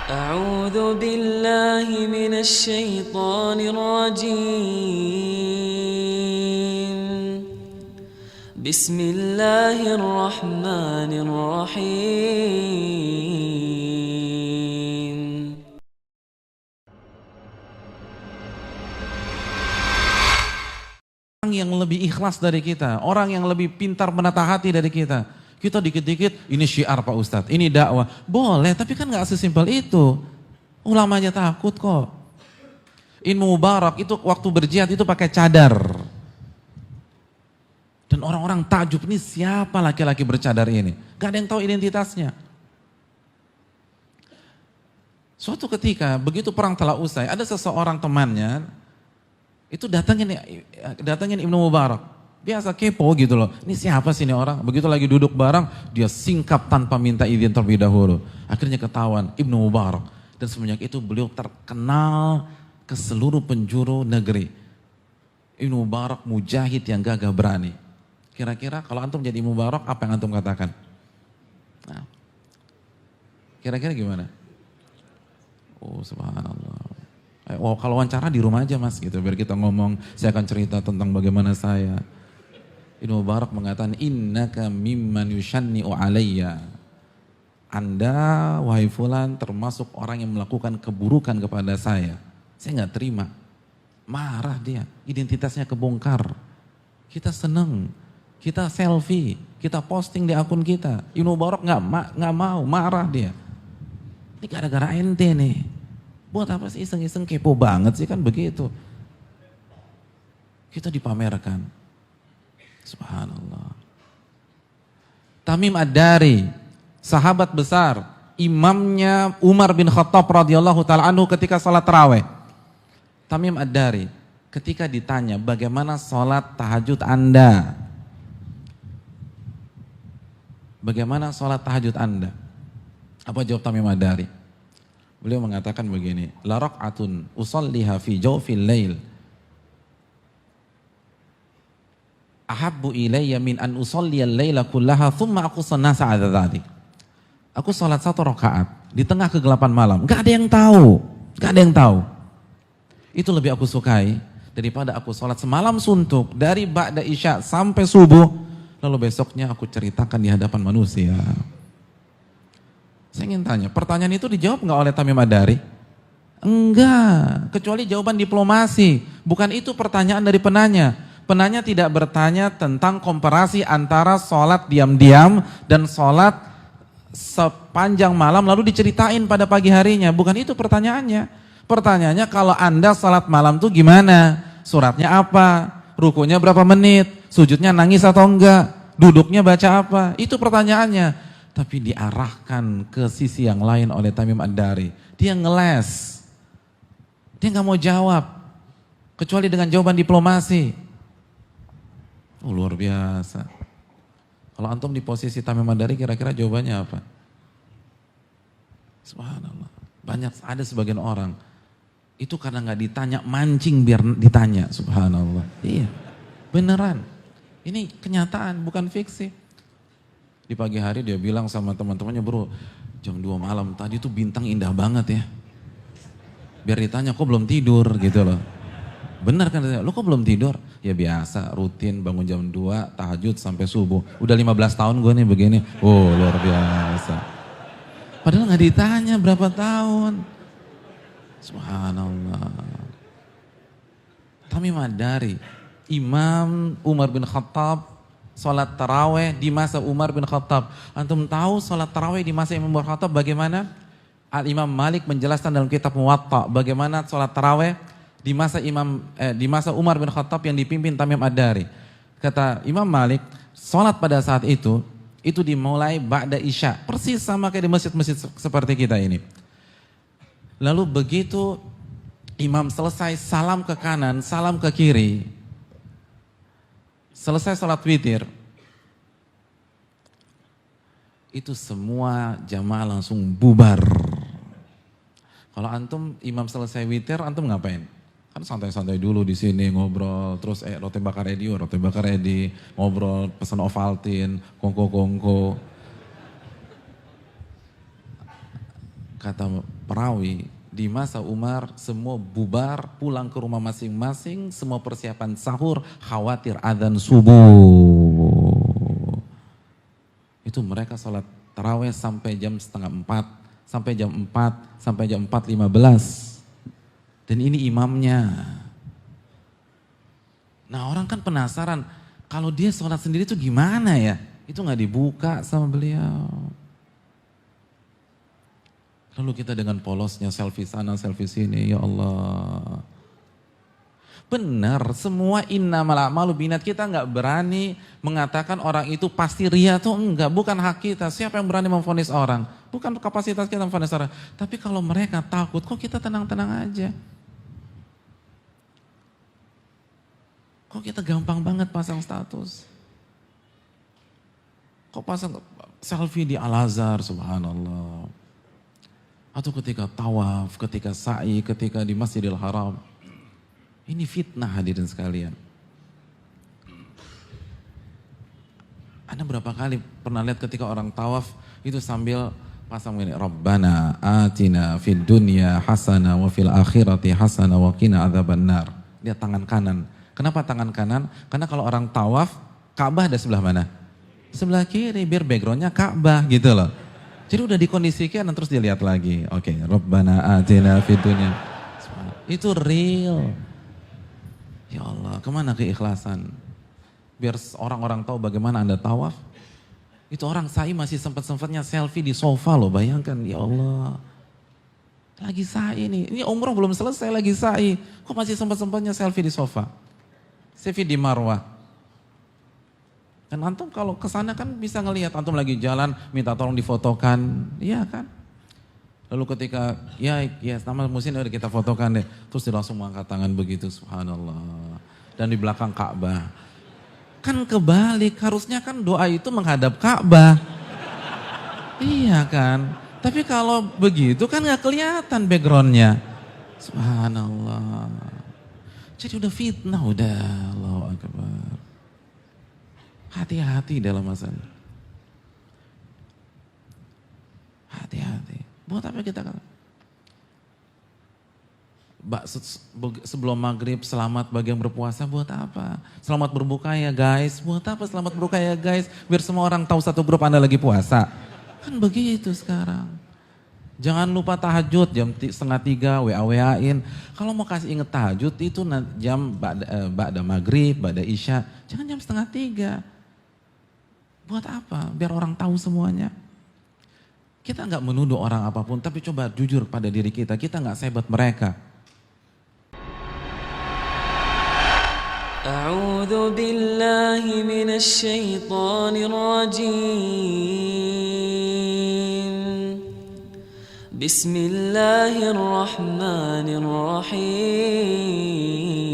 أعوذ بالله من الشيطان الرجيم بسم الله الرحمن الرحيم Orang yang lebih ikhlas dari kita, orang yang lebih pintar menata hati dari kita. Kita dikit-dikit, ini syiar Pak Ustadz, ini dakwah. Boleh, tapi kan gak sesimpel itu. Ulama aja takut kok. Ibnu Mubarak itu waktu berjihad itu pakai cadar. Dan orang-orang takjub, ini siapa laki-laki bercadar ini? Gak ada yang tahu identitasnya. Suatu ketika, begitu perang telah usai, ada seseorang temannya, itu datangin Ibnu Mubarak. Biasa kepo gitu loh. Ini siapa sih ini orang? Begitu lagi duduk bareng, dia singkap tanpa minta izin terlebih dahulu. Akhirnya ketahuan Ibnu Mubarak. Dan semenjak itu beliau terkenal ke seluruh penjuru negeri. Ibnu Mubarak mujahid yang gagah berani. Kira-kira kalau antum jadi Ibnu Mubarak, apa yang antum katakan? Nah, kira-kira gimana? Oh subhanallah. Kalau wawancara di rumah aja mas gitu, biar kita ngomong, saya akan cerita tentang bagaimana saya. Ibnu Mubarak mengatakan, innaka mimman yushanni'u alayya. Anda, wahai fulan, termasuk orang yang melakukan keburukan kepada saya. Saya nggak terima. Marah dia, identitasnya kebongkar. Kita seneng, kita selfie, kita posting di akun kita. Ibnu Mubarak nggak mau, marah dia. Ini gara-gara ente nih. Buat apa sih iseng-iseng, kepo banget sih, kan begitu. Kita dipamerkan. Subhanallah. Tamim Ad-Dari, sahabat besar, imamnya Umar bin Khattab radhiyallahu taala anhu ketika salat tarawih. Tamim Ad-Dari ketika ditanya, bagaimana salat tahajud Anda? Bagaimana salat tahajud Anda? Apa jawab Tamim Ad-Dari? Beliau mengatakan begini, la raq'atun usalliha fi jawfil lail ahabbu ilayya min an usalliyal laila kullaha thumma aqusan nasa 'ala dzalik. Aku salat 1 rakaat di tengah kegelapan malam, enggak ada yang tahu, enggak ada yang tahu. Itu lebih aku sukai daripada aku salat semalam suntuk dari ba'da isya sampai subuh, lalu besoknya aku ceritakan di hadapan manusia. Saya ingin tanya, pertanyaan itu dijawab nggak oleh Tamim Ad-Dari? Enggak, kecuali jawaban diplomasi. Bukan itu pertanyaan dari penanya. Penanya tidak bertanya tentang komparasi antara sholat diam-diam dan sholat sepanjang malam lalu diceritain pada pagi harinya. Bukan itu pertanyaannya. Pertanyaannya, kalau Anda sholat malam tuh gimana? Suratnya apa? Rukunya berapa menit? Sujudnya nangis atau enggak? Duduknya baca apa? Itu pertanyaannya. Tapi diarahkan ke sisi yang lain oleh Tamim Ad-Dari. Dia ngeles. Dia nggak mau jawab. Kecuali dengan jawaban diplomasi. Oh, luar biasa. Kalau antum di posisi Tamim Ad-Dari, kira-kira jawabannya apa? Subhanallah. Banyak, ada sebagian orang. Itu karena nggak ditanya, mancing biar ditanya. Subhanallah. Iya, beneran. Ini kenyataan, bukan fiksi. Di pagi hari dia bilang sama teman-temannya, bro, jam 2 malam tadi tuh bintang indah banget ya. Biar ditanya, kok belum tidur gitu loh. Benar kan, lo kok belum tidur? Ya biasa, rutin bangun jam 2, tahajud sampai subuh. Udah 15 tahun gue nih begini. Oh luar biasa. Padahal gak ditanya berapa tahun. Subhanallah. Tamim Ad-Dari, Imam Umar bin Khattab, sholat taraweh di masa Umar bin Khattab. Antum tahu sholat taraweh di masa Imam Umar bin Khattab bagaimana? Al-Imam Malik menjelaskan dalam kitab Muwatta bagaimana sholat taraweh di masa Umar bin Khattab yang dipimpin Tamim Ad-Dari. Kata Imam Malik, sholat pada saat itu dimulai ba'da isya, persis sama kayak di masjid-masjid seperti kita ini. Lalu begitu imam selesai, salam ke kanan, salam ke kiri. Selesai sholat witir, itu semua jamaah langsung bubar. Kalau antum imam selesai witir, antum ngapain? Kan santai-santai dulu di sini ngobrol, terus roti bakar Edi, ngobrol, pesan Ovaltine, kongko. Kata perawi, di masa Umar semua bubar, pulang ke rumah masing-masing, semua persiapan sahur, khawatir adzan subuh. Itu mereka sholat tarawih sampai jam setengah 4, sampai jam 4, sampai jam 4.15. Dan ini imamnya. Nah orang kan penasaran, kalau dia sholat sendiri itu gimana ya? Itu gak dibuka sama beliau. Lalu kita dengan polosnya selfie sana, selfie sini, ya Allah. Benar, semua innamal a'malu binniyat, kita nggak berani mengatakan orang itu pasti ria tuh enggak, bukan hak kita. Siapa yang berani memvonis orang? Bukan kapasitas kita memvonis orang. Tapi kalau mereka takut, kok kita tenang-tenang aja? Kok kita gampang banget pasang status? Kok pasang selfie di Al-Azhar, subhanallah. Atau ketika tawaf, ketika sa'i, ketika di Masjidil Haram. Ini fitnah hadirin sekalian. Anda berapa kali pernah lihat ketika orang tawaf itu sambil pasang ini, Rabbana atina fid dunya hasanah wa fil akhirati hasanah wa qina adzabannar. Lihat tangan kanan. Kenapa tangan kanan? Karena kalau orang tawaf, Ka'bah ada sebelah mana? Sebelah kiri, biar backgroundnya Ka'bah gitu loh. Jadi udah dikondisikan dan terus dilihat lagi. Oke, Rabbana atina fid dunya. Itu real. Ya Allah, kemana keikhlasan? Biar orang-orang tahu bagaimana Anda tawaf. Itu orang sa'i masih sempat-sempatnya selfie di sofa loh, bayangkan. Ya Allah, lagi sa'i nih. Ini umroh belum selesai lagi sa'i. Kok masih sempat-sempatnya selfie di sofa? Selfie di Marwah. Dan antum kalau kesana kan bisa ngelihat antum lagi jalan minta tolong difotokan, iya kan? Lalu ketika ya nama musim udah kita fotokan deh, terus dia langsung mengangkat tangan begitu, subhanallah. Dan di belakang Ka'bah. Kan kebalik, harusnya kan doa itu menghadap Ka'bah. Iya kan? Tapi kalau begitu kan nggak kelihatan backgroundnya. Subhanallah. Jadi udah fitnah, udah Allahu Akbar. Hati-hati dalam masalah. Hati-hati. Buat apa kita kata? Sebelum maghrib selamat bagi yang berpuasa, buat apa? Selamat berbuka ya guys. Buat apa selamat berbuka ya guys? Biar semua orang tahu satu grup Anda lagi puasa. Kan begitu sekarang. Jangan lupa tahajud jam 2:30 WA-WA-in. Kalau mau kasih inget tahajud itu jam ba'da maghrib, ba'da isya. Jangan jam 2:30. Buat apa? Biar orang tahu semuanya. Kita nggak menuduh orang apapun, tapi coba jujur pada diri kita. Kita nggak sehebat mereka. A'udzu billahi minasy syaithanir rajim. Bismillahirrahmanirrahim.